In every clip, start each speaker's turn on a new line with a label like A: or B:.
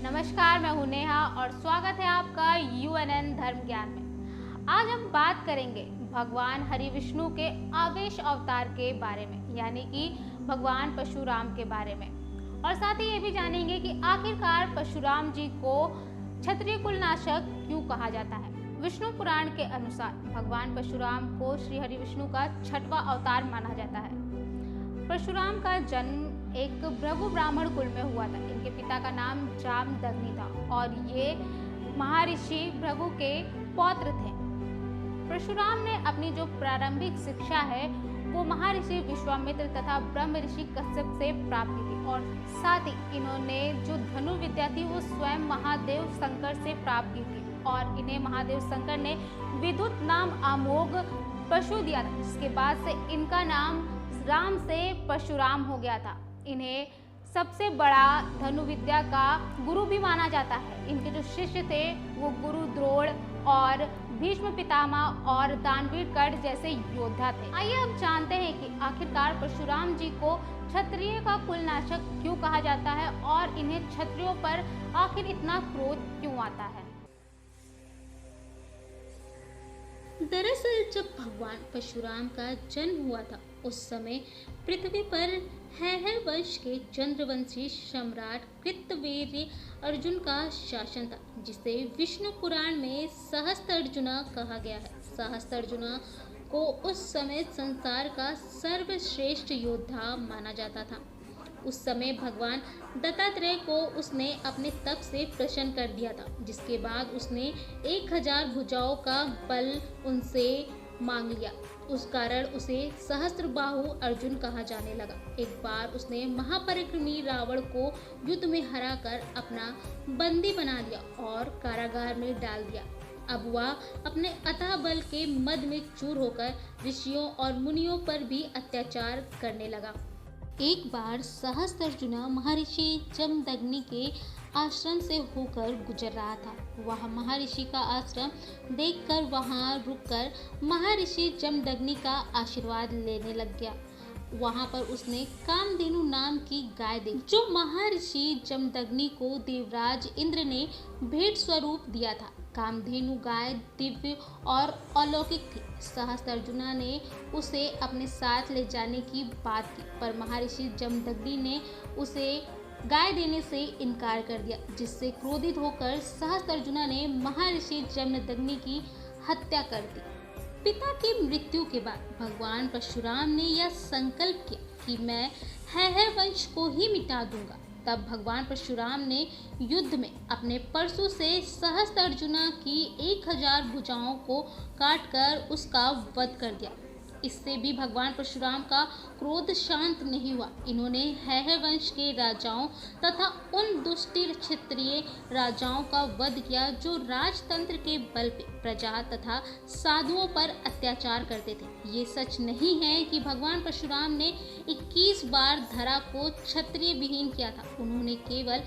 A: नमस्कार, मैं हूं नेहा और स्वागत है आपका UNN धर्म ज्ञान में। आज हम बात करेंगे भगवान हरि विष्णु के आवेश अवतार के बारे में, यानी कि भगवान परशुराम के बारे में। और साथ ही ये भी जानेंगे कि आखिरकार परशुराम जी को क्षत्रिय कुलनाशक क्यों कहा जाता है। विष्णु पुराण के अनुसार भगवान परशुराम को श्री हरि विष्णु का 6वां अवतार माना जाता है। परशुराम का जन्म एक भृगु ब्राह्मण कुल में हुआ था। इनके पिता का नाम जामदग्नि था और ये महर्षि भृगु के पौत्र थे। परशुराम ने अपनी जो प्रारंभिक शिक्षा है वो महर्षि विश्वामित्र तथा ब्रह्म ऋषि कश्यप से प्राप्त की थी और साथ ही इन्होंने जो धनु विद्या थी वो स्वयं महादेव शंकर से प्राप्त की थी और इन्हें महादेव शंकर ने विद्युत नाम अमोघ पशु दिया था, जिसके बाद से इनका नाम राम से परशुराम हो गया था। इन्हें सबसे बड़ा धनु विद्या का गुरु भी माना जाता है। इनके जो शिष्य थे वो गुरु द्रोण और भीष्म पितामह और दानवीर कर्ण जैसे योद्धा थे। आइए अब जानते हैं कि आखिरकार परशुराम जी को क्षत्रिय का कुलनाशक क्यों कहा जाता है और इन्हें क्षत्रियों पर आखिर इतना क्रोध क्यों आता है।
B: दरअसल जब भगवान परशुराम का जन्म हुआ था उस समय पृथ्वी पर हैहर वंश के चंद्रवंशी सम्राट कृतवीर्य अर्जुन का शासन था, जिसे विष्णु पुराण में सहस्त्रार्जुना कहा गया है। सहस्त्रार्जुना को उस समय संसार का सर्वश्रेष्ठ योद्धा माना जाता था। उस समय भगवान दत्तात्रेय को उसने अपने तप से प्रसन्न कर दिया था, जिसके बाद उसने 1000 भुजाओं का बल उनसे मांग लिया। उस कारण उसे सहस्त्रबाहु अर्जुन कहा जाने लगा। एक बार उसने महापराक्रमी रावण को युद्ध में हराकर अपना बंदी बना लिया और कारागार में डाल दिया। अब वह अपने अथाह बल के मद में चूर होकर ऋषियों और मुनियों पर भी अत्याचार करने लगा। एक बार सहस्त्रार्जुना महर्षि जमदग्नि के आश्रम से होकर गुजर रहा था। वह महर्षि का आश्रम देखकर वहां रुककर महर्षि जमदग्नि का आशीर्वाद लेने लग गया। वहां पर उसने कामधेनु नाम की गाय देखी, जो महर्षि जमदग्नि को देवराज इंद्र ने भेंट स्वरूप दिया था। कामधेनु गाय दिव्य और अलौकिक थी। सहस्त्रार्जुना ने उसे अपने साथ ले जाने की बात की, पर महर्षि जमदग्नि ने उसे गाय देने से इनकार कर दिया, जिससे क्रोधित होकर सहस्त्रार्जुना ने महर्षि जमदग्नि की हत्या कर दी। पिता की मृत्यु के बाद भगवान परशुराम ने यह संकल्प किया कि मैं हैहर वंश को ही मिटा दूंगा। तब भगवान परशुराम ने युद्ध में अपने परशु से सहस्त्रार्जुना की 1000 भुजाओं को काटकर उसका वध कर दिया। इससे भी भगवान परशुराम का क्रोध शांत नहीं हुआ। इन्होंने हैहर वंश के राजाओं तथा उन दुष्ट क्षत्रिय राजाओं का वध किया जो राजतंत्र के बल पे प्रजा तथा साधुओं पर अत्याचार करते थे। ये सच नहीं है कि भगवान परशुराम ने 21 बार धरा को क्षत्रिय विहीन किया था। उन्होंने केवल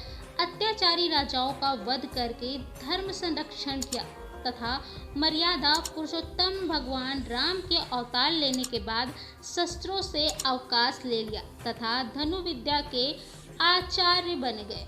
B: अत्याचारी राजाओं का वध करके धर्म संरक्षण किया तथा मर्यादा पुरुषोत्तम भगवान राम के अवतार लेने के बाद शस्त्रों से अवकाश ले लिया तथा धनु विद्या के आचार्य बन गए।